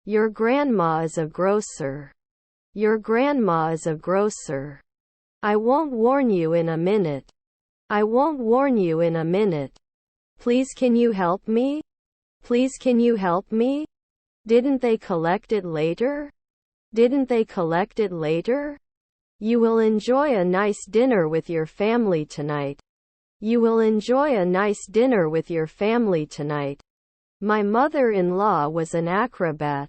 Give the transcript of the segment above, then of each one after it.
Your grandma is a grocer. Your grandma is a grocer. I won't warn you in a minute. I won't warn you in a minute. Please can you help me? Please can you help me? Didn't they collect it later? Didn't they collect it later? You will enjoy a nice dinner with your family tonight. You will enjoy a nice dinner with your family tonight. My mother-in-law was an acrobat.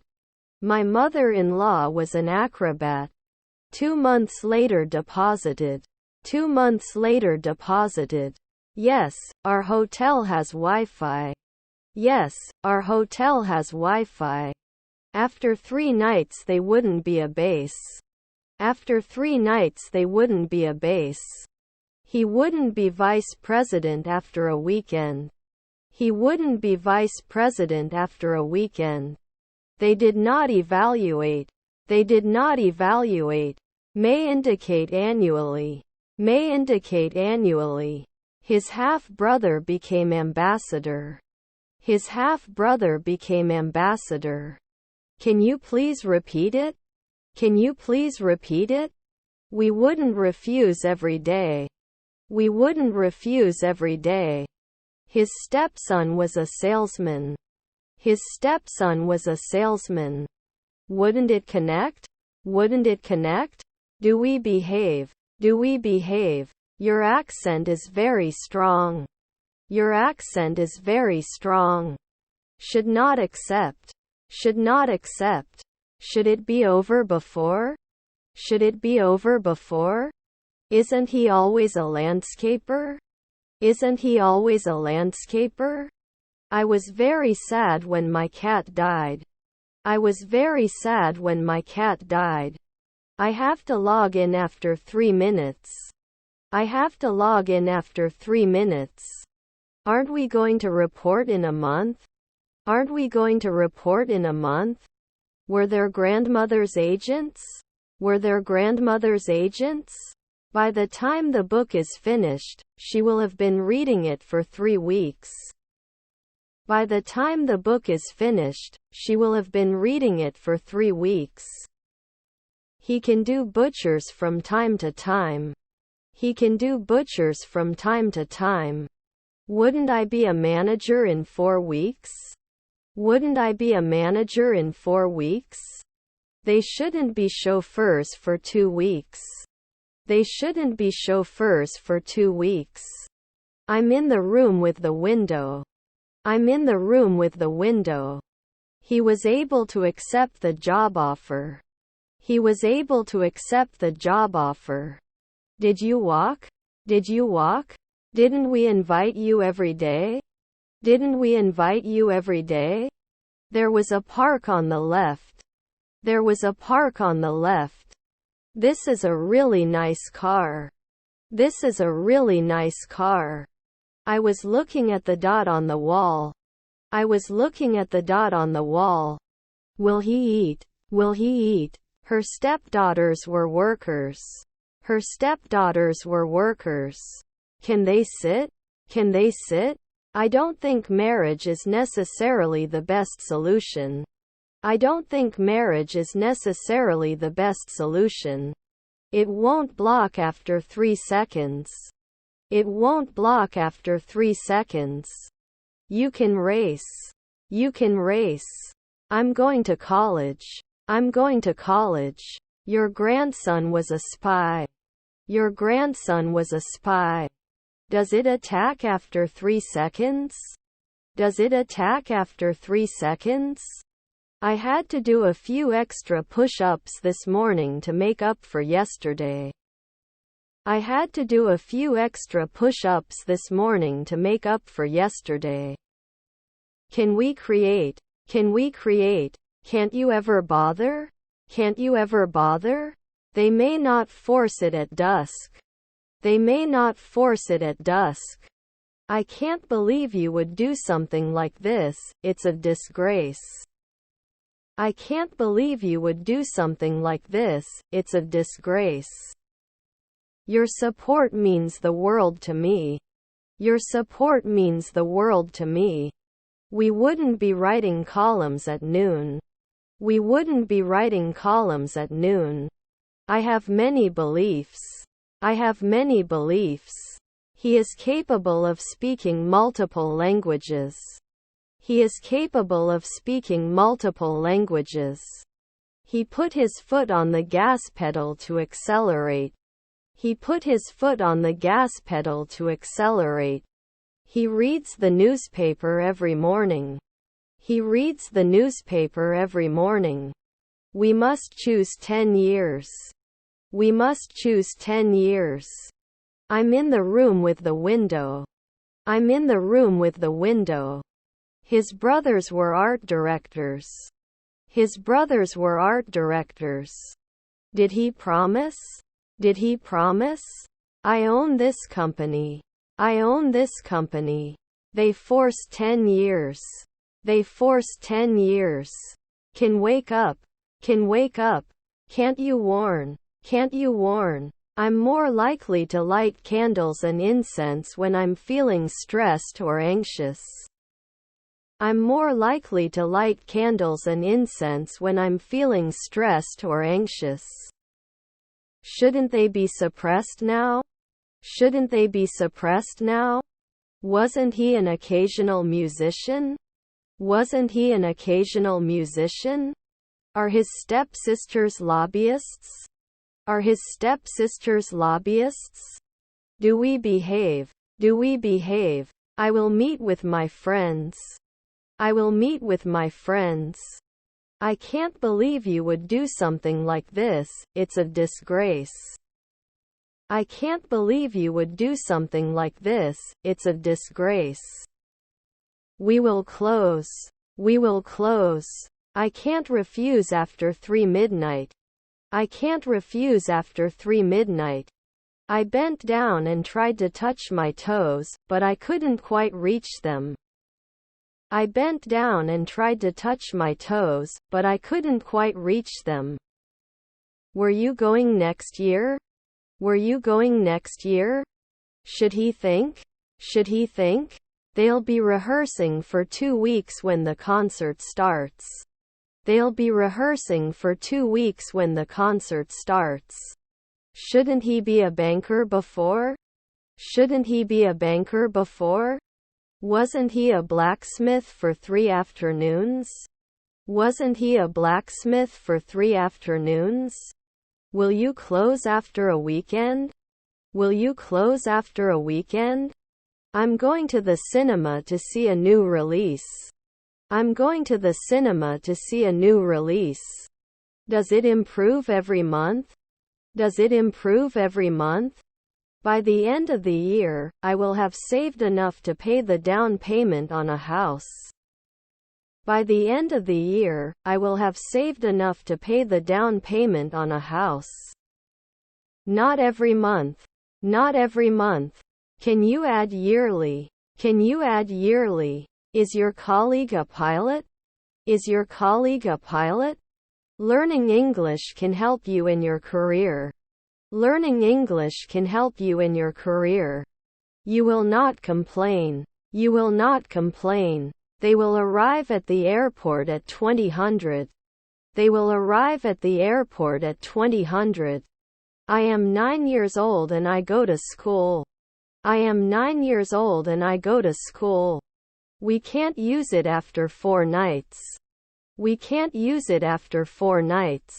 My mother-in-law was an acrobat. 2 months later deposited. 2 months later deposited. Yes, our hotel has Wi-Fi. Yes, our hotel has Wi-Fi. After 3 nights they wouldn't be a base. After 3 nights they wouldn't be a base. He wouldn't be vice president after a weekend. He wouldn't be vice president after a weekend. They did not evaluate. They did not evaluate. May indicate annually. May indicate annually. His half-brother became ambassador. His half-brother became ambassador. Can you please repeat it? Can you please repeat it? We wouldn't refuse every day. We wouldn't refuse every day. His stepson was a salesman. His stepson was a salesman. Wouldn't it connect? Wouldn't it connect? Do we behave? Do we behave? Your accent is very strong. Your accent is very strong. Should not accept. Should not accept. Should it be over before? Should it be over before? Isn't he always a landscaper? Isn't he always a landscaper? I was very sad when my cat died. I was very sad when my cat died. I have to log in after 3 minutes. I have to log in after 3 minutes. Aren't we going to report in a month? Aren't we going to report in a month? Were their grandmother's agents? Were their grandmother's agents? By the time the book is finished, she will have been reading it for 3 weeks. By the time the book is finished, she will have been reading it for 3 weeks. He can do butchers from time to time. He can do butchers from time to time. Wouldn't I be a manager in 4 weeks? Wouldn't I be a manager in 4 weeks? They shouldn't be chauffeurs for 2 weeks. They shouldn't be chauffeurs for 2 weeks. I'm in the room with the window. I'm in the room with the window. He was able to accept the job offer. He was able to accept the job offer. Did you walk? Did you walk? Didn't we invite you every day? Didn't we invite you every day? There was a park on the left. There was a park on the left. This is a really nice car. This is a really nice car. I was looking at the dot on the wall. I was looking at the dot on the wall. Will he eat? Will he eat? Her stepdaughters were workers. Her stepdaughters were workers. Can they sit? Can they sit? I don't think marriage is necessarily the best solution. I don't think marriage is necessarily the best solution. It won't block after 3 seconds. It won't block after 3 seconds. You can race. You can race. I'm going to college. I'm going to college. Your grandson was a spy. Your grandson was a spy. Does it attack after 3 seconds? Does it attack after 3 seconds? I had to do a few extra push-ups this morning to make up for yesterday. I had to do a few extra push-ups this morning to make up for yesterday. Can we create? Can we create? Can't you ever bother? Can't you ever bother? They may not force it at dusk. They may not force it at dusk. I can't believe you would do something like this, it's a disgrace. I can't believe you would do something like this, it's a disgrace. Your support means the world to me. Your support means the world to me. We wouldn't be writing columns at noon. We wouldn't be writing columns at noon. I have many beliefs. I have many beliefs. He is capable of speaking multiple languages. He is capable of speaking multiple languages. He put his foot on the gas pedal to accelerate. He put his foot on the gas pedal to accelerate. He reads the newspaper every morning. He reads the newspaper every morning. We must choose 10 years. We must choose 10 years. I'm in the room with the window. I'm in the room with the window. His brothers were art directors. His brothers were art directors. Did he promise? Did he promise? I own this company. I own this company. They force 10 years. They force 10 years. Can wake up. Can wake up. Can't you warn? Can't you warn? I'm more likely to light candles and incense when I'm feeling stressed or anxious. I'm more likely to light candles and incense when I'm feeling stressed or anxious. Shouldn't they be suppressed now? Shouldn't they be suppressed now? Wasn't he an occasional musician? Wasn't he an occasional musician? Are his stepsisters lobbyists? Are his stepsisters lobbyists? Do we behave? Do we behave? I will meet with my friends. I will meet with my friends. I can't believe you would do something like this, it's a disgrace. I can't believe you would do something like this, it's a disgrace. We will close. We will close. I can't refuse after 3 midnight. I can't refuse after 3 midnight. I bent down and tried to touch my toes, but I couldn't quite reach them. I bent down and tried to touch my toes, but I couldn't quite reach them. Were you going next year? Were you going next year? Should he think? Should he think? They'll be rehearsing for 2 weeks when the concert starts. They'll be rehearsing for 2 weeks when the concert starts. Shouldn't he be a banker before? Shouldn't he be a banker before? Wasn't he a blacksmith for 3 afternoons? Wasn't he a blacksmith for 3 afternoons? Will you close after a weekend? Will you close after a weekend? I'm going to the cinema to see a new release. I'm going to the cinema to see a new release. Does it improve every month? Does it improve every month? By the end of the year, I will have saved enough to pay the down payment on a house. By the end of the year, I will have saved enough to pay the down payment on a house. Not every month. Not every month. Can you add yearly? Can you add yearly? Is your colleague a pilot? Is your colleague a pilot? Learning English can help you in your career. Learning English can help you in your career. You will not complain. You will not complain. They will arrive at the airport at 2000. They will arrive at the airport at 2000. I am 9 years old and I go to school. I am 9 years old and I go to school. We can't use it after 4 nights. We can't use it after 4 nights.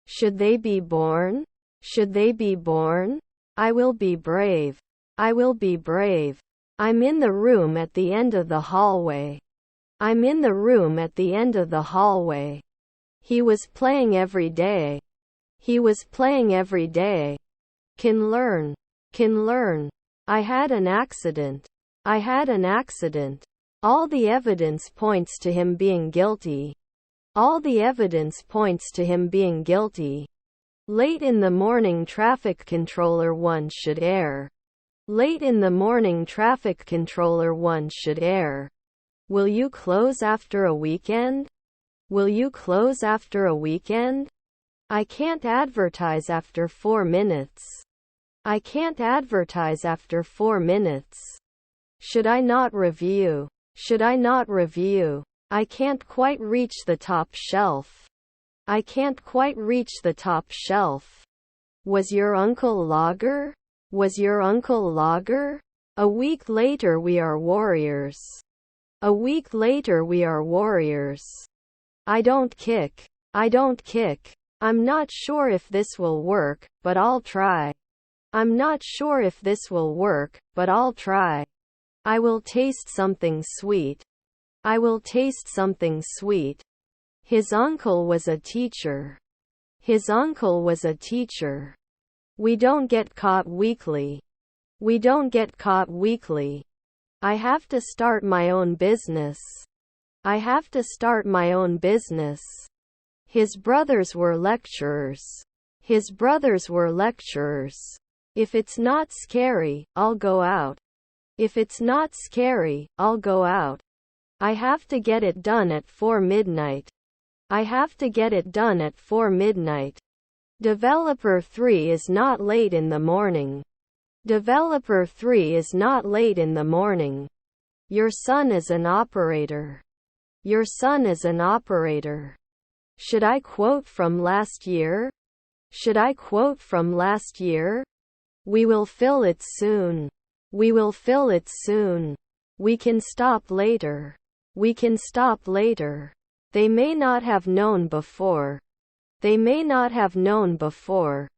Should they be born? Should they be born? I will be brave. I will be brave. I'm in the room at the end of the hallway. I'm in the room at the end of the hallway. He was playing every day. He was playing every day. Can learn. Can learn. I had an accident. I had an accident. All the evidence points to him being guilty. All the evidence points to him being guilty. Late in the morning traffic controller 1 should err. Late in the morning traffic controller 1 should err. Will you close after a weekend? Will you close after a weekend? I can't advertise after 4 minutes. I can't advertise after 4 minutes. Should I not review? Should I not review? I can't quite reach the top shelf. I can't quite reach the top shelf. Was your uncle logger? Was your uncle logger? A week later we are warriors. A week later we are warriors. I don't kick. I don't kick. I'm not sure if this will work, but I'll try. I'm not sure if this will work, but I'll try. I will taste something sweet. I will taste something sweet. His uncle was a teacher. His uncle was a teacher. We don't get caught weekly. We don't get caught weekly. I have to start my own business. I have to start my own business. His brothers were lecturers. His brothers were lecturers. If it's not scary, I'll go out. If it's not scary, I'll go out. I have to get it done at 4 midnight. I have to get it done at 4 midnight. Developer 3 is not late in the morning. Developer 3 is not late in the morning. Your son is an operator. Your son is an operator. Should I quote from last year? Should I quote from last year? We will fill it soon. We will fill it soon. We can stop later. We can stop later. They may not have known before. They may not have known before.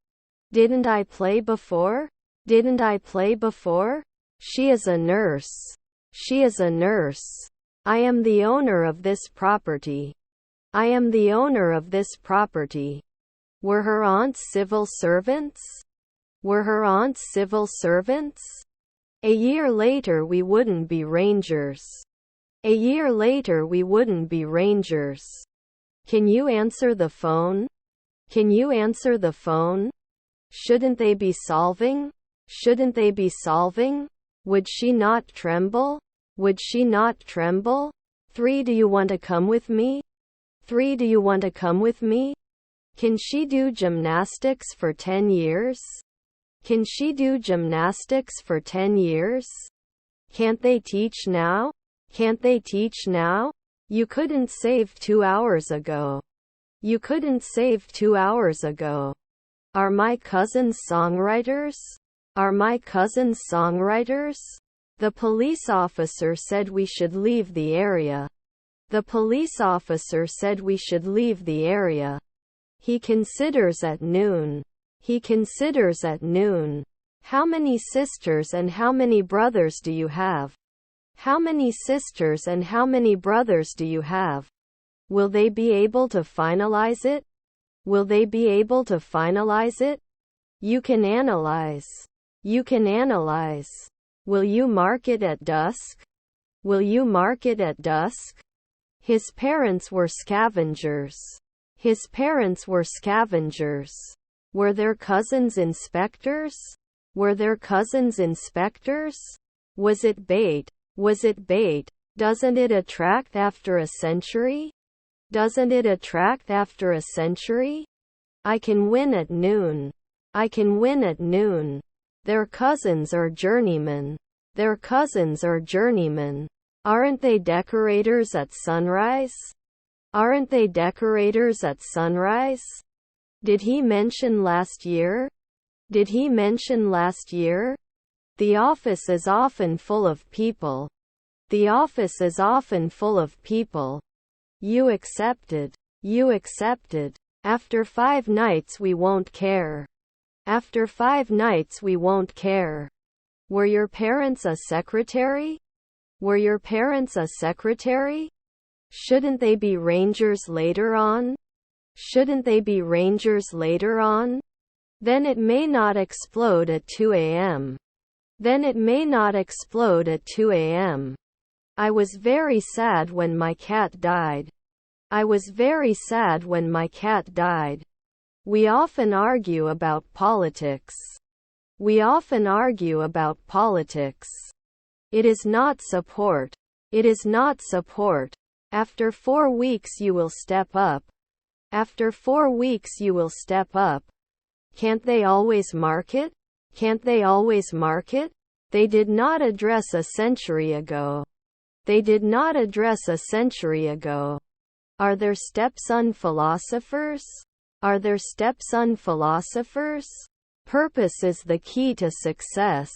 Didn't I play before? Didn't I play before? She is a nurse. She is a nurse. I am the owner of this property. I am the owner of this property. Were her aunts civil servants? Were her aunts civil servants? A year later we wouldn't be rangers. A year later we wouldn't be rangers. Can you answer the phone? Can you answer the phone? Shouldn't they be solving? Shouldn't they be solving? Would she not tremble? Would she not tremble? 3. Do you want to come with me? 3. Do you want to come with me? Can she do gymnastics for 10 years? Can she do gymnastics for 10 years? Can't they teach now? Can't they teach now? You couldn't save 2 hours ago. You couldn't save 2 hours ago. Are my cousins songwriters? Are my cousins songwriters? The police officer said we should leave the area. The police officer said we should leave the area. He considers at noon. He considers at noon. How many sisters and how many brothers do you have? How many sisters and how many brothers do you have? Will they be able to finalize it? Will they be able to finalize it? You can analyze. You can analyze. Will you mark it at dusk? Will you mark it at dusk? His parents were scavengers. His parents were scavengers. Were their cousins inspectors? Were their cousins inspectors? Was it bait? Was it bait? Doesn't it attract after a century? Doesn't it attract after a century? I can win at noon. I can win at noon. Their cousins are journeymen. Their cousins are journeymen. Aren't they decorators at sunrise? Aren't they decorators at sunrise? Did he mention last year? Did he mention last year? The office is often full of people. The office is often full of people. You accepted. You accepted. After 5 nights we won't care. After 5 nights we won't care. Were your parents a secretary? Were your parents a secretary? Shouldn't they be rangers later on? Shouldn't they be rangers later on? Then it may not explode at 2 a.m. Then it may not explode at 2 a.m. I was very sad when my cat died. I was very sad when my cat died. We often argue about politics. We often argue about politics. It is not support. It is not support. After 4 weeks you will step up. After 4 weeks you will step up. Can't they always market? Can't they always market? They did not address a century ago. They did not address a century ago. Are there stepson philosophers? Are there stepson philosophers? Purpose is the key to success.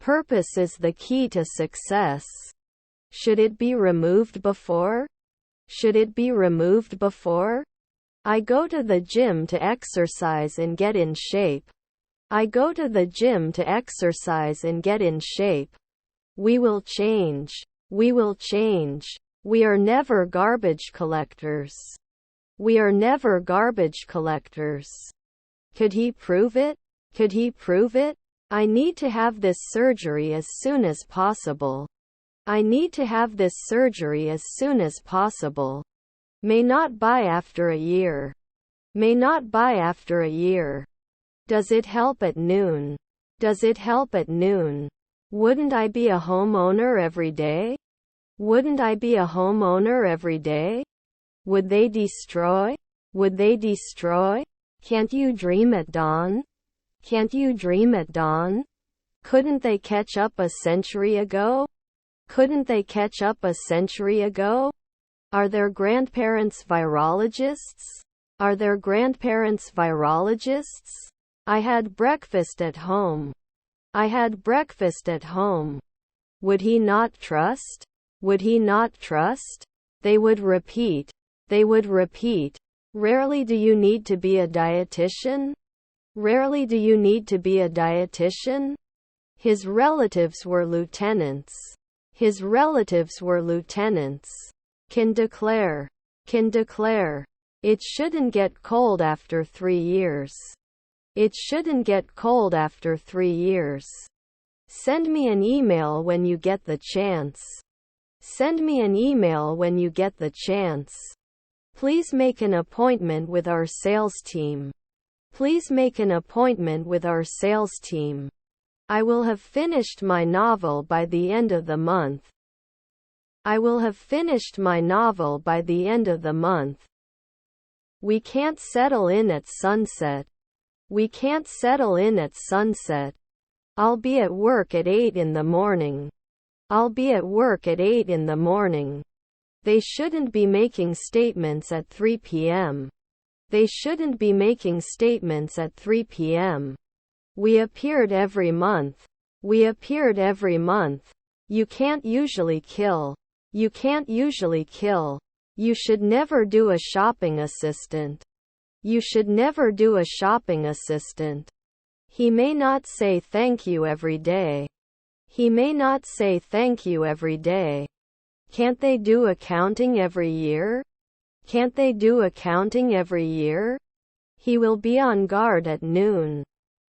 Purpose is the key to success. Should it be removed before? Should it be removed before? I go to the gym to exercise and get in shape. I go to the gym to exercise and get in shape. We will change. We will change. We are never garbage collectors. We are never garbage collectors. Could he prove it? Could he prove it? I need to have this surgery as soon as possible. I need to have this surgery as soon as possible. May not buy after a year. May not buy after a year. Does it help at noon? Does it help at noon? Wouldn't I be a homeowner every day? Wouldn't I be a homeowner every day? Would they destroy? Would they destroy? Can't you dream at dawn? Can't you dream at dawn? Couldn't they catch up a century ago? Couldn't they catch up a century ago? Are their grandparents virologists? Are their grandparents virologists? I had breakfast at home. I had breakfast at home. Would he not trust? Would he not trust? They would repeat. They would repeat. Rarely do you need to be a dietitian? Rarely do you need to be a dietitian? His relatives were lieutenants. His relatives were lieutenants. Can declare. Can declare. It shouldn't get cold after 3 years. It shouldn't get cold after 3 years. Send me an email when you get the chance. Send me an email when you get the chance. Please make an appointment with our sales team. Please make an appointment with our sales team. I will have finished my novel by the end of the month. I will have finished my novel by the end of the month. We can't settle in at sunset. We can't settle in at sunset. I'll be at work at 8 in the morning. I'll be at work at 8 in the morning. They shouldn't be making statements at 3 p.m. They shouldn't be making statements at 3 p.m. We appeared every month. We appeared every month. You can't usually kill. You can't usually kill. You should never do a shopping assistant. You should never do a shopping assistant. He may not say thank you every day. He may not say thank you every day. Can't they do accounting every year? Can't they do accounting every year? He will be on guard at noon.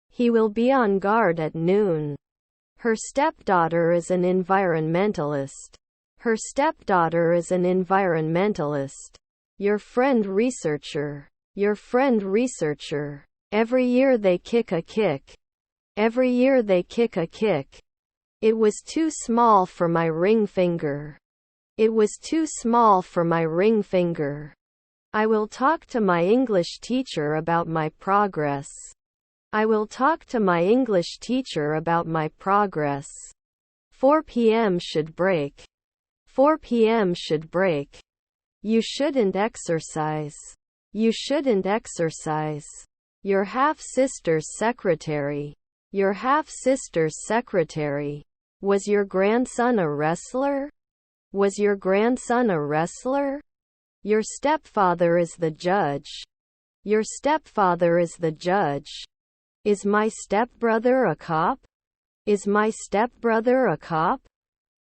He will be on guard at noon. Her stepdaughter is an environmentalist. Her stepdaughter is an environmentalist. Your friend researcher. Your friend researcher. Every year they kick a kick. Every year they kick a kick. It was too small for my ring finger. It was too small for my ring finger. I will talk to my English teacher about my progress. I will talk to my English teacher about my progress. 4 p.m. should break. 4 p.m. should break. You shouldn't exercise. You shouldn't exercise. Your half-sister's secretary. Your half-sister's secretary. Was your grandson a wrestler? Was your grandson a wrestler? Your stepfather is the judge. Your stepfather is the judge. Is my stepbrother a cop? Is my stepbrother a cop?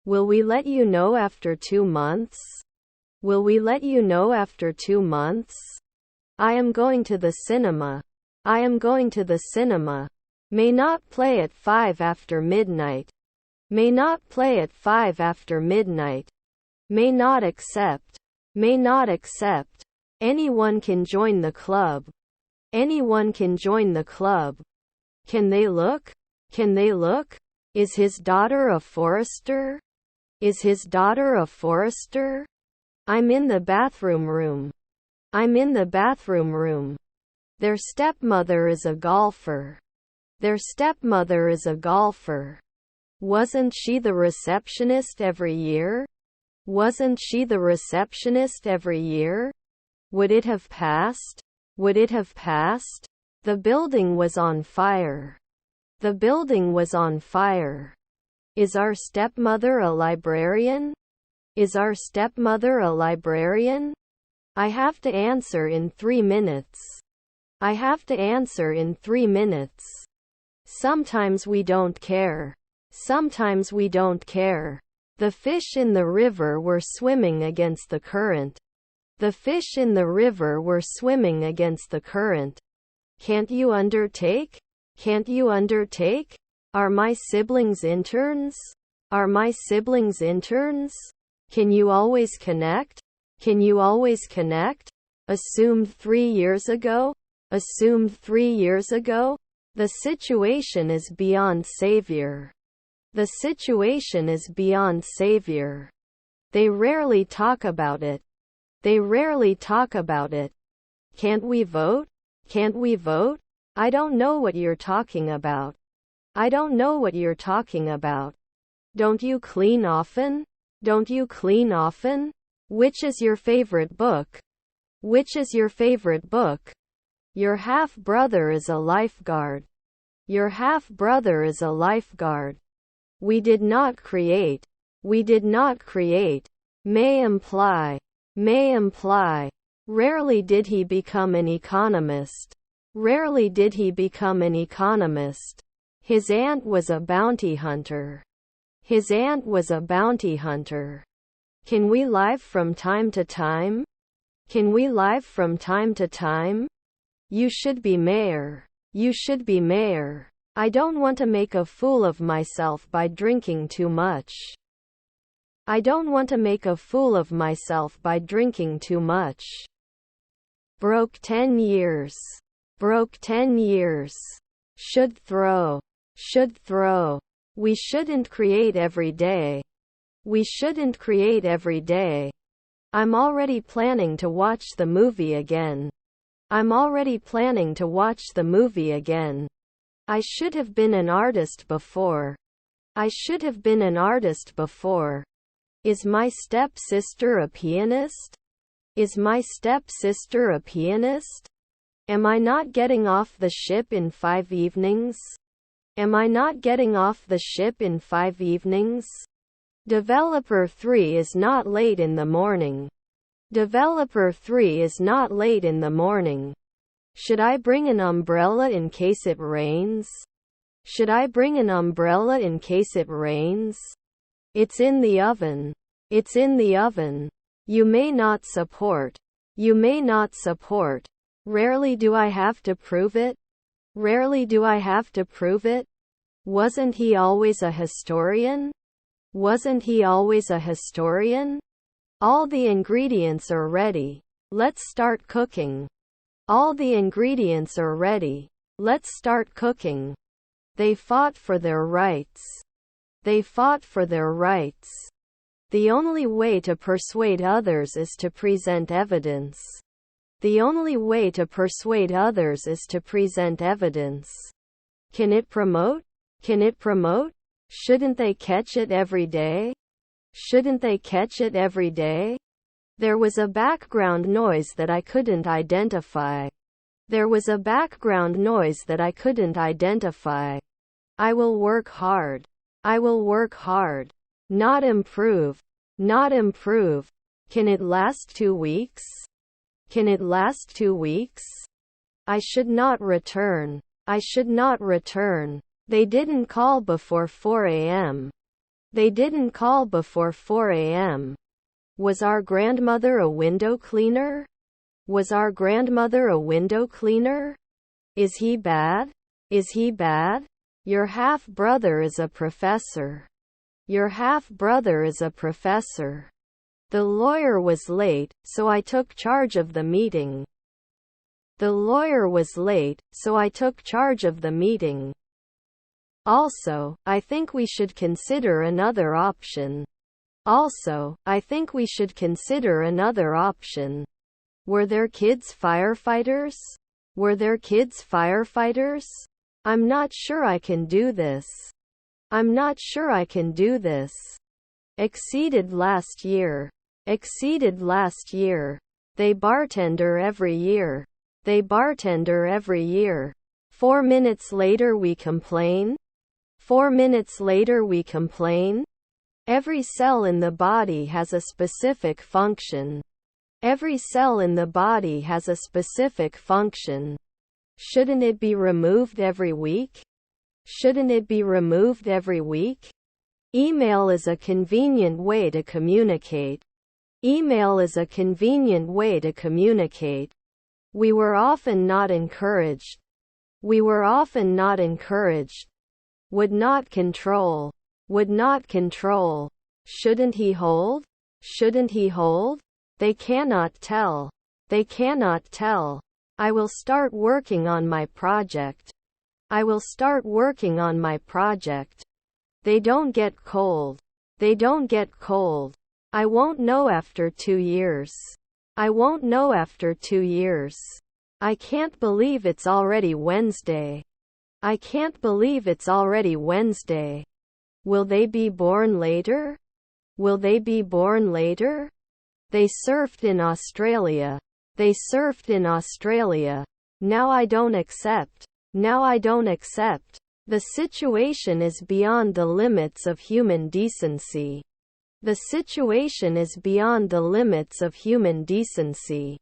Will we let you know after 2 months? Will we let you know after 2 months? I am going to the cinema. I am going to the cinema. May not play at 5 after midnight. May not play at 5 after midnight. May not accept. May not accept. Anyone can join the club. Anyone can join the club. Can they look? Can they look? Is his daughter a forester? Is his daughter a forester? I'm in the bathroom room. I'm in the bathroom room. Their stepmother is a golfer. Their stepmother is a golfer. Wasn't she the receptionist every year? Wasn't she the receptionist every year? Would it have passed? Would it have passed? The building was on fire. The building was on fire. Is our stepmother a librarian? Is our stepmother a librarian? I have to answer in 3 minutes. I have to answer in 3 minutes. Sometimes we don't care. Sometimes we don't care. The fish in the river were swimming against the current. The fish in the river were swimming against the current. Can't you undertake? Can't you undertake? Are my siblings interns? Are my siblings interns? Can you always connect? Can you always connect? Assumed 3 years ago? Assumed 3 years ago? The situation is beyond savior. The situation is beyond savior. They rarely talk about it. They rarely talk about it. Can't we vote? Can't we vote? I don't know what you're talking about. I don't know what you're talking about. Don't you clean often? Don't you clean often? Which is your favorite book? Which is your favorite book? Your half-brother is a lifeguard. Your half-brother is a lifeguard. We did not create. We did not create. May imply. May imply. Rarely did he become an economist. Rarely did he become an economist. His aunt was a bounty hunter. His aunt was a bounty hunter. Can we live from time to time? Can we live from time to time? You should be mayor. You should be mayor. I don't want to make a fool of myself by drinking too much. I don't want to make a fool of myself by drinking too much. Broke 10 years. Broke 10 years. Should throw. Should throw. We shouldn't create every day. We shouldn't create every day. I'm already planning to watch the movie again. I'm already planning to watch the movie again. I should have been an artist before. I should have been an artist before. Is my stepsister a pianist? Is my stepsister a pianist? Am I not getting off the ship in 5 evenings? Am I not getting off the ship in 5 evenings? Developer 3 is not late in the morning. Developer 3 is not late in the morning. Should I bring an umbrella in case it rains? Should I bring an umbrella in case it rains? It's in the oven. It's in the oven. You may not support. You may not support. Rarely do I have to prove it. Rarely do I have to prove it. Wasn't he always a historian? Wasn't he always a historian? All the ingredients are ready. Let's start cooking. All the ingredients are ready. Let's start cooking. They fought for their rights. They fought for their rights. The only way to persuade others is to present evidence. The only way to persuade others is to present evidence. Can it promote? Can it promote? Shouldn't they catch it every day? Shouldn't they catch it every day? There was a background noise that I couldn't identify. There was a background noise that I couldn't identify. I will work hard. I will work hard. Not improve. Not improve. Can it last 2 weeks? Can it last 2 weeks? I should not return. I should not return. They didn't call before 4 a.m. They didn't call before 4 a.m. Was our grandmother a window cleaner? Was our grandmother a window cleaner? Is he bad? Is he bad? Your half-brother is a professor. Your half-brother is a professor. The lawyer was late, so I took charge of the meeting. The lawyer was late, so I took charge of the meeting. Also, I think we should consider another option. Also, I think we should consider another option. Were their kids firefighters? Were their kids firefighters? I'm not sure I can do this. I'm not sure I can do this. Exceeded last year. Exceeded last year. They bartender every year. They bartender every year. 4 minutes later we complain. 4 minutes later we complain. Every cell in the body has a specific function. Every cell in the body has a specific function. Shouldn't it be removed every week? Shouldn't it be removed every week? Email is a convenient way to communicate. Email is a convenient way to communicate. We were often not encouraged. We were often not encouraged. Would not control. Would not control. Shouldn't he hold? Shouldn't he hold? They cannot tell. They cannot tell. I will start working on my project. I will start working on my project. They don't get cold. They don't get cold. I won't know after 2 years. I won't know after 2 years. I can't believe it's already Wednesday. I can't believe it's already Wednesday. Will they be born later? Will they be born later? They surfed in Australia. They surfed in Australia. Now I don't accept. Now I don't accept. The situation is beyond the limits of human decency. The situation is beyond the limits of human decency.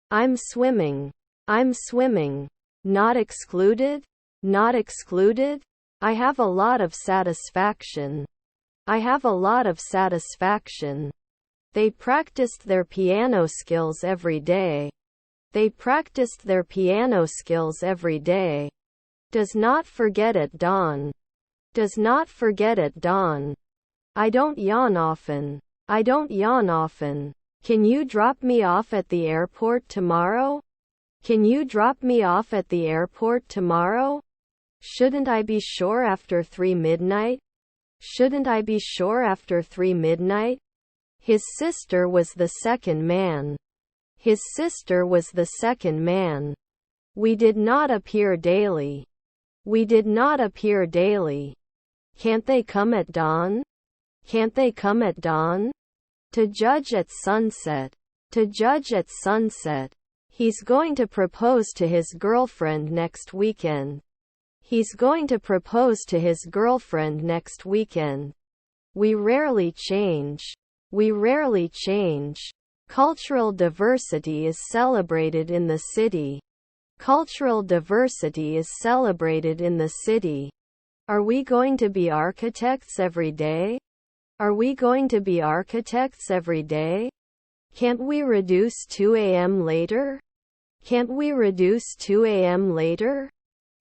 I'm swimming. I'm swimming. Not excluded? Not excluded? I have a lot of satisfaction. I have a lot of satisfaction. They practiced their piano skills every day. They practiced their piano skills every day. Does not forget at dawn. Does not forget at dawn. I don't yawn often. I don't yawn often. Can you drop me off at the airport tomorrow? Can you drop me off at the airport tomorrow? Shouldn't I be sure after 3 midnight? Shouldn't I be sure after 3 midnight? His sister was the second man. His sister was the second man. We did not appear daily. We did not appear daily. Can't they come at dawn? Can't they come at dawn? To judge at sunset. To judge at sunset. He's going to propose to his girlfriend next weekend. He's going to propose to his girlfriend next weekend. We rarely change. We rarely change. Cultural diversity is celebrated in the city. Cultural diversity is celebrated in the city. Are we going to be architects every day? Are we going to be architects every day? Can't we reduce 2 a.m. later? Can't we reduce 2 a.m. later?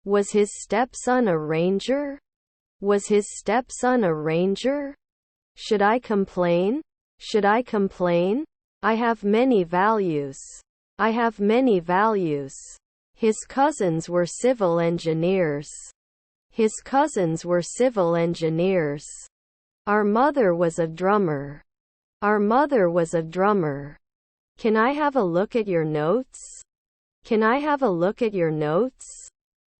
Was his stepson a ranger? Was his stepson a ranger? Should I complain? Should I complain? I have many values. I have many values. His cousins were civil engineers. His cousins were civil engineers. Our mother was a drummer. Our mother was a drummer. Can I have a look at your notes? Can I have a look at your notes?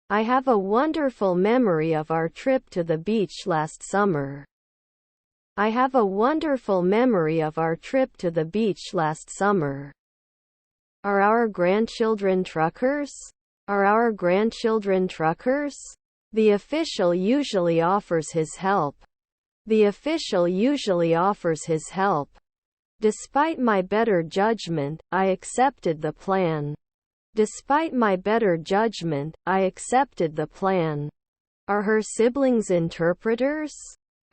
I have a wonderful memory of our trip to the beach last summer. I have a wonderful memory of our trip to the beach last summer. Are our grandchildren truckers? Are our grandchildren truckers? The official usually offers his help. The official usually offers his help. Despite my better judgment, I accepted the plan. Despite my better judgment, I accepted the plan. Are her siblings interpreters?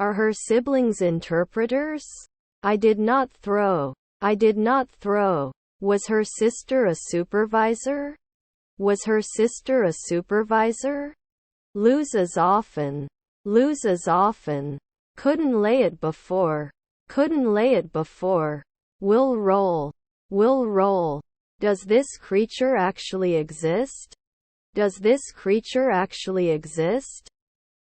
Are her siblings interpreters? I did not throw. I did not throw. Was her sister a supervisor? Was her sister a supervisor? Loses often. Loses often. Couldn't lay it before. Couldn't lay it before. Will roll. Will roll. Does this creature actually exist? Does this creature actually exist?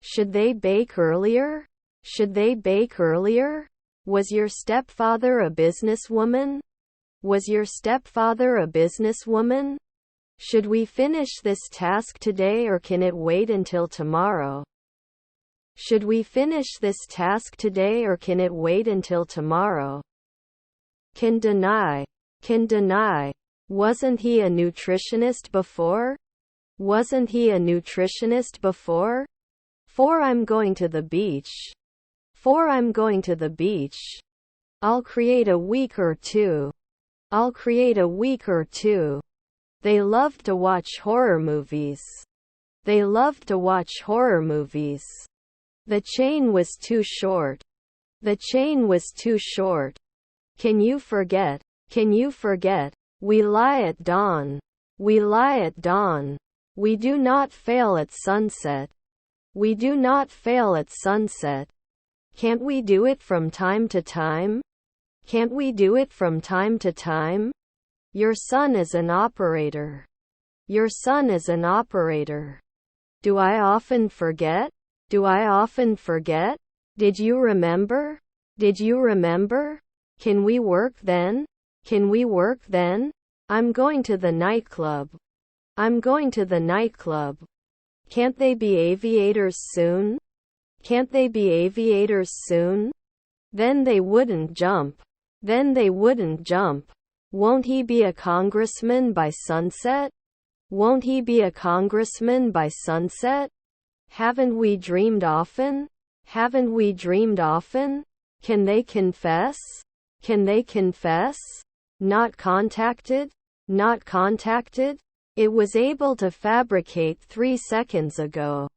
Should they bake earlier? Should they bake earlier? Was your stepfather a businesswoman? Was your stepfather a businesswoman? Should we finish this task today or can it wait until tomorrow? Should we finish this task today or can it wait until tomorrow? Can deny. Can deny. Wasn't he a nutritionist before? Wasn't he a nutritionist before? For I'm going to the beach. For I'm going to the beach. I'll create a week or two. I'll create a week or two. They loved to watch horror movies. They loved to watch horror movies. The chain was too short. The chain was too short. Can you forget? Can you forget? We lie at dawn. We lie at dawn. We do not fail at sunset. We do not fail at sunset. Can't we do it from time to time? Can't we do it from time to time? Your son is an operator. Your son is an operator. Do I often forget? Do I often forget? Did you remember? Did you remember? Can we work then? Can we work then? I'm going to the nightclub. I'm going to the nightclub. Can't they be aviators soon? Can't they be aviators soon? Then they wouldn't jump. Then they wouldn't jump. Won't he be a congressman by sunset? Won't he be a congressman by sunset? Haven't we dreamed often? Haven't we dreamed often? Can they confess? Can they confess? Not contacted? Not contacted? It was able to fabricate 3 seconds ago.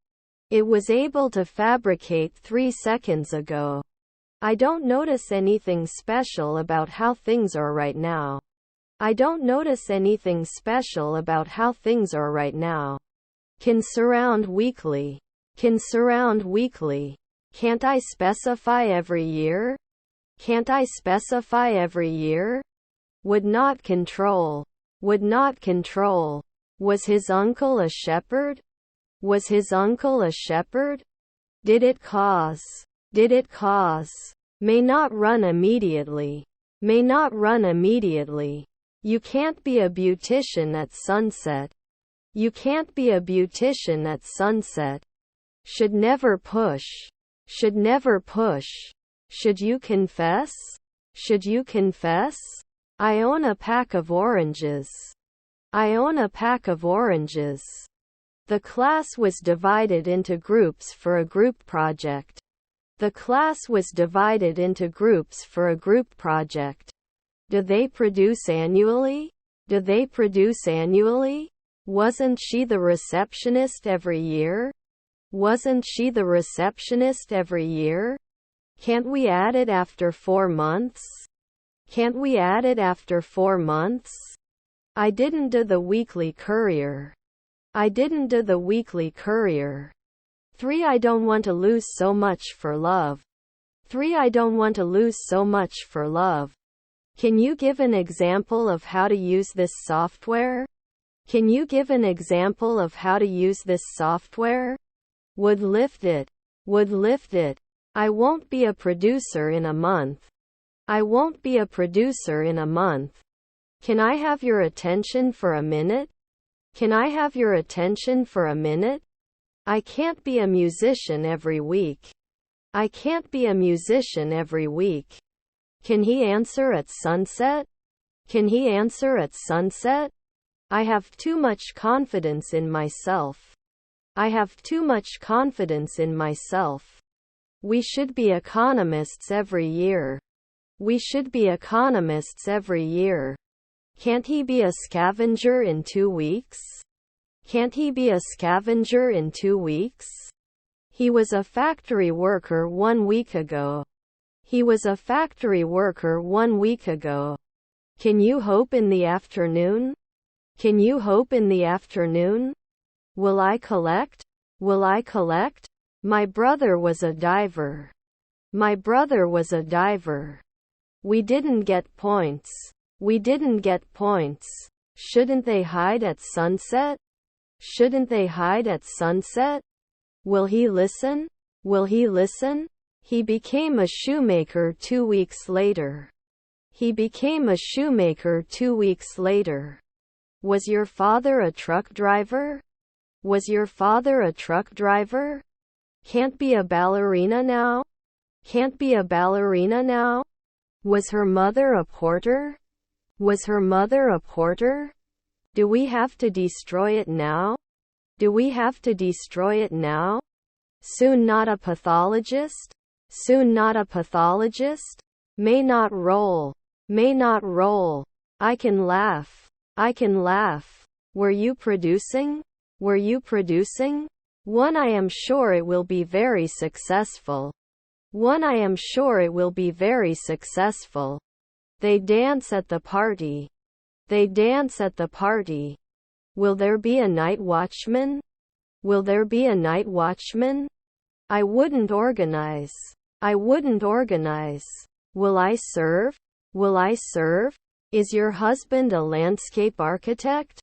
It was able to fabricate 3 seconds ago. I don't notice anything special about how things are right now. I don't notice anything special about how things are right now. Can surround weekly. Can surround weekly. Can't I specify every year? Can't I specify every year? Would not control. Would not control. Was his uncle a shepherd? Was his uncle a shepherd? Did it cause? Did it cause? May not run immediately. May not run immediately. You can't be a beautician at sunset. You can't be a beautician at sunset. Should never push. Should never push. Should you confess? Should you confess? I own a pack of oranges. I own a pack of oranges. The class was divided into groups for a group project. The class was divided into groups for a group project. Do they produce annually? Do they produce annually? Wasn't she the receptionist every year? Wasn't she the receptionist every year? Can't we add it after 4 months? Can't we add it after 4 months? I didn't do the weekly courier. I didn't do the weekly courier. 3. I don't want to lose so much for love. 3. I don't want to lose so much for love. Can you give an example of how to use this software? Can you give an example of how to use this software? Would lift it. Would lift it. I won't be a producer in a month. I won't be a producer in a month. Can I have your attention for a minute? Can I have your attention for a minute? I can't be a musician every week. I can't be a musician every week. Can he answer at sunset? Can he answer at sunset? I have too much confidence in myself. I have too much confidence in myself. We should be economists every year. We should be economists every year. Can't he be a scavenger in 2 weeks? Can't he be a scavenger in 2 weeks? He was a factory worker 1 week ago. He was a factory worker 1 week ago. Can you hope in the afternoon? Can you hope in the afternoon? Will I collect? Will I collect? My brother was a diver. My brother was a diver. We didn't get points. We didn't get points. Shouldn't they hide at sunset? Shouldn't they hide at sunset? Will he listen? Will he listen? He became a shoemaker 2 weeks later. He became a shoemaker 2 weeks later. Was your father a truck driver? Was your father a truck driver? Can't be a ballerina now? Can't be a ballerina now? Was her mother a porter? Was her mother a porter? Do we have to destroy it now? Do we have to destroy it now? Soon not a pathologist? Soon not a pathologist? May not roll. May not roll. I can laugh. I can laugh. Were you producing? Were you producing? One, I am sure it will be very successful. One, I am sure it will be very successful. They dance at the party. They dance at the party. Will there be a night watchman? Will there be a night watchman? I wouldn't organize. I wouldn't organize. Will I serve? Will I serve? Is your husband a landscape architect?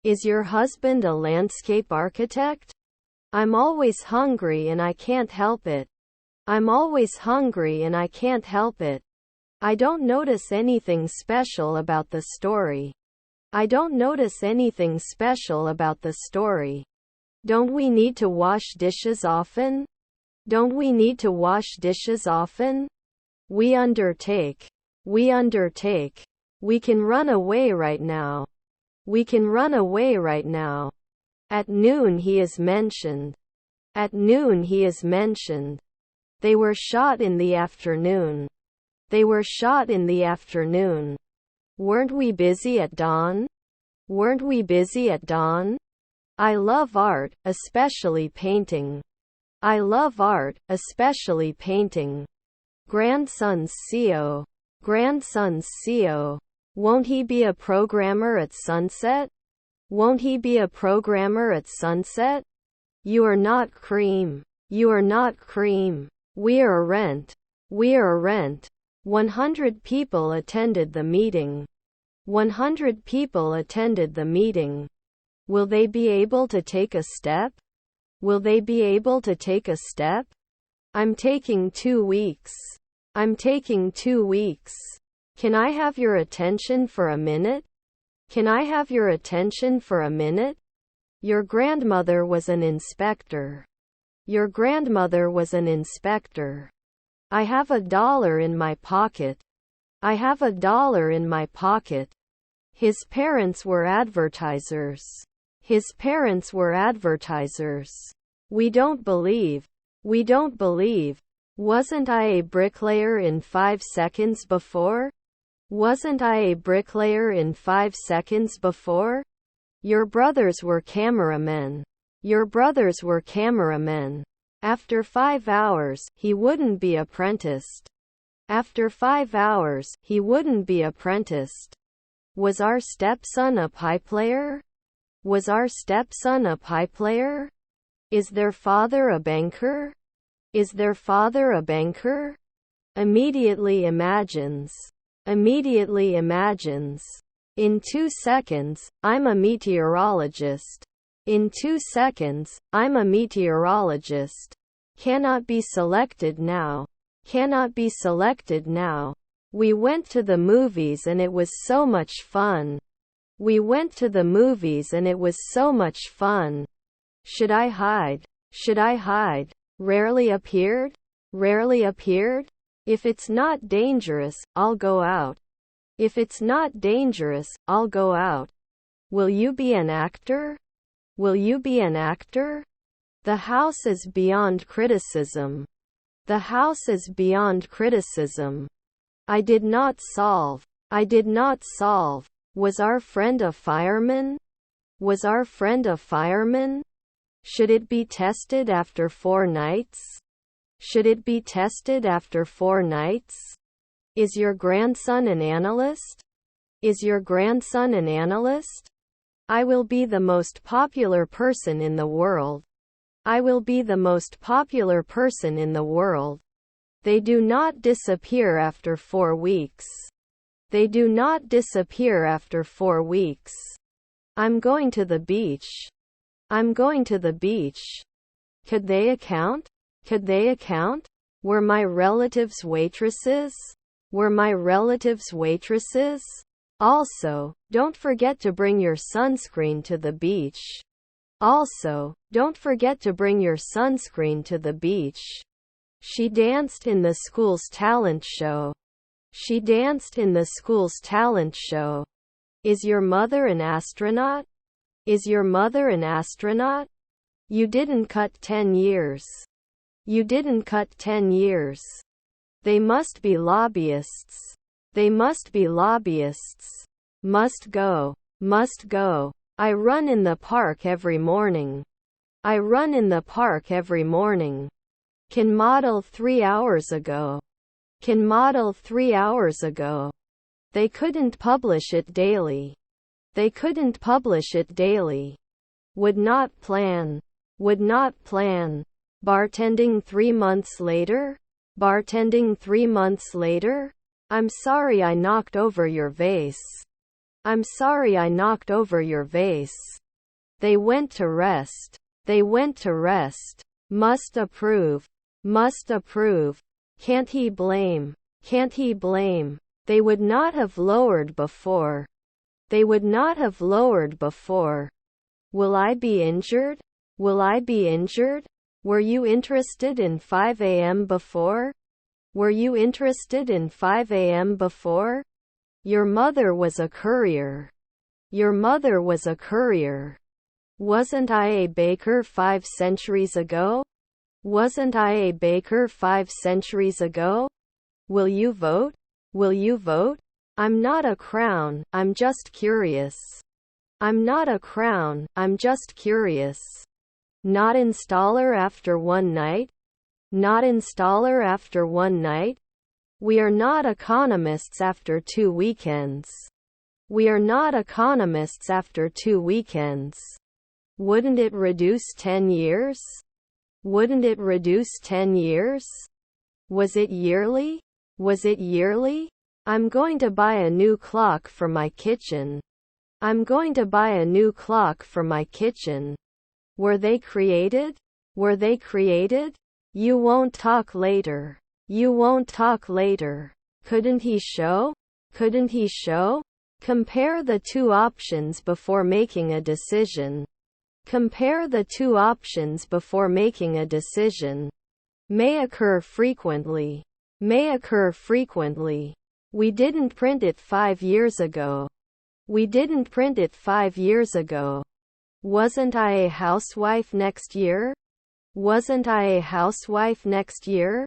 Is your husband a landscape architect? I'm always hungry and I can't help it. I'm always hungry and I can't help it. I don't notice anything special about the story. I don't notice anything special about the story. Don't we need to wash dishes often? Don't we need to wash dishes often? We undertake. We undertake. We can run away right now. We can run away right now. At noon he is mentioned. At noon he is mentioned. They were shot in the afternoon. They were shot in the afternoon. Weren't we busy at dawn? Weren't we busy at dawn? I love art, especially painting. I love art, especially painting. Grandson's CO. Grandson's CO. Won't he be a programmer at sunset? Won't he be a programmer at sunset? You are not cream. You are not cream. We are rent. We are rent. 100 people attended the meeting. 100 people attended the meeting. Will they be able to take a step? Will they be able to take a step? I'm taking 2 weeks. I'm taking 2 weeks. Can I have your attention for a minute? Can I have your attention for a minute? Your grandmother was an inspector. Your grandmother was an inspector. I have $1 in my pocket. I have $1 in my pocket. His parents were advertisers. His parents were advertisers. We don't believe. We don't believe. Wasn't I a bricklayer in 5 seconds before? Wasn't I a bricklayer in 5 seconds before? Your brothers were cameramen. Your brothers were cameramen. After 5 hours, he wouldn't be apprenticed. After 5 hours, he wouldn't be apprenticed. Was our stepson a pie player? Was our stepson a pie player? Is their father a banker? Is their father a banker? Immediately imagines. Immediately imagines. In 2 seconds, I'm a meteorologist. In 2 seconds, I'm a meteorologist. Cannot be selected now. Cannot be selected now. We went to the movies and it was so much fun. We went to the movies and it was so much fun. Should I hide? Should I hide? Rarely appeared? Rarely appeared? If it's not dangerous, I'll go out. If it's not dangerous, I'll go out. Will you be an actor? Will you be an actor? The house is beyond criticism. The house is beyond criticism. I did not solve. I did not solve. Was our friend a fireman? Was our friend a fireman? Should it be tested after 4 nights? Should it be tested after 4 nights? Is your grandson an analyst? Is your grandson an analyst? I will be the most popular person in the world. I will be the most popular person in the world. They do not disappear after 4 weeks. They do not disappear after 4 weeks. I'm going to the beach. I'm going to the beach. Could they account? Could they account? Were my relatives waitresses? Were my relatives waitresses? Also, don't forget to bring your sunscreen to the beach. Also, don't forget to bring your sunscreen to the beach. She danced in the school's talent show. She danced in the school's talent show. Is your mother an astronaut? Is your mother an astronaut? You didn't cut 10 years. You didn't cut 10 years. They must be lobbyists. They must be lobbyists. Must go. Must go. I run in the park every morning. I run in the park every morning. Can model 3 hours ago. Can model 3 hours ago. They couldn't publish it daily. They couldn't publish it daily. Would not plan. Would not plan. Bartending 3 months later? Bartending 3 months later? I'm sorry I knocked over your vase. I'm sorry I knocked over your vase. They went to rest. They went to rest. Must approve. Must approve. Can't he blame? Can't he blame? They would not have lowered before. They would not have lowered before. Will I be injured? Will I be injured? Were you interested in 5 a.m. before? Were you interested in 5 a.m. before? Your mother was a courier. Your mother was a courier. Wasn't I a baker 5 centuries ago? Wasn't I a baker 5 centuries ago? Will you vote? Will you vote? I'm not a crown, I'm just curious. I'm not a crown, I'm just curious. Not installer after one night? Not installer after one night? We are not economists after 2 weekends. We are not economists after 2 weekends. Wouldn't it reduce 10 years? Wouldn't it reduce 10 years? Was it yearly? Was it yearly? I'm going to buy a new clock for my kitchen. I'm going to buy a new clock for my kitchen. Were they created? Were they created? You won't talk later. You won't talk later. Couldn't he show? Couldn't he show? Compare the 2 options before making a decision. Compare the 2 options before making a decision. May occur frequently. May occur frequently. We didn't print it 5 years ago. We didn't print it 5 years ago. Wasn't I a housewife next year? Wasn't I a housewife next year?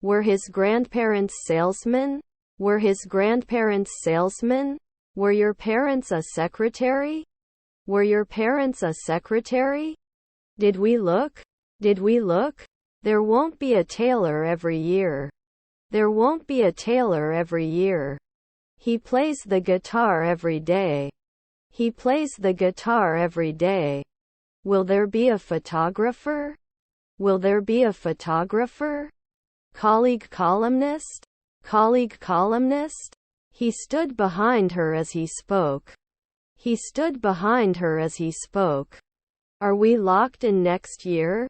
Were his grandparents salesmen? Were his grandparents salesmen? Were your parents a secretary? Were your parents a secretary? Did we look? Did we look? There won't be a tailor every year. There won't be a tailor every year. He plays the guitar every day. He plays the guitar every day. Will there be a photographer? Will there be a photographer? Colleague columnist? Colleague columnist? He stood behind her as he spoke. He stood behind her as he spoke. Are we locked in next year?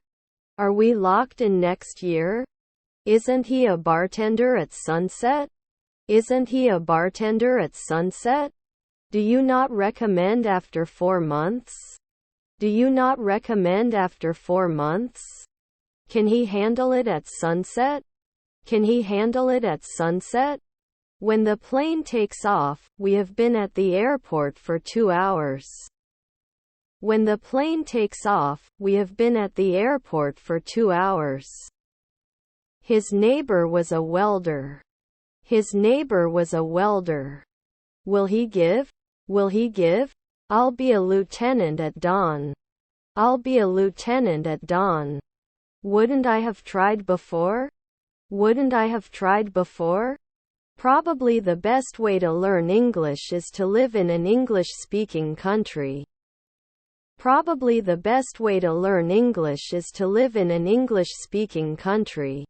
Are we locked in next year? Isn't he a bartender at sunset? Isn't he a bartender at sunset? Do you not recommend after 4 months? Do you not recommend after 4 months? Can he handle it at sunset? Can he handle it at sunset? When the plane takes off, we have been at the airport for 2 hours. When the plane takes off, we have been at the airport for 2 hours. His neighbor was a welder. His neighbor was a welder. Will he give? Will he give? I'll be a lieutenant at dawn. I'll be a lieutenant at dawn. Wouldn't I have tried before? Wouldn't I have tried before? Probably the best way to learn English is to live in an English-speaking country. Probably the best way to learn English is to live in an English-speaking country.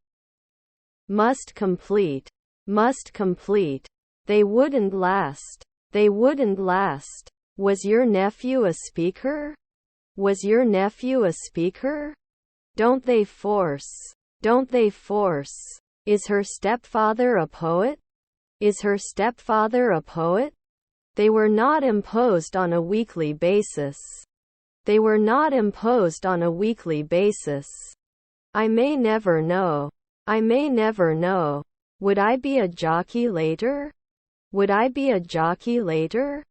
Must complete. Must complete. They wouldn't last. They wouldn't last. Was your nephew a speaker? Was your nephew a speaker? Don't they force? Don't they force? Is her stepfather a poet? Is her stepfather a poet? They were not imposed on a weekly basis. They were not imposed on a weekly basis. I may never know. I may never know. Would I be a jockey later? Would I be a jockey later?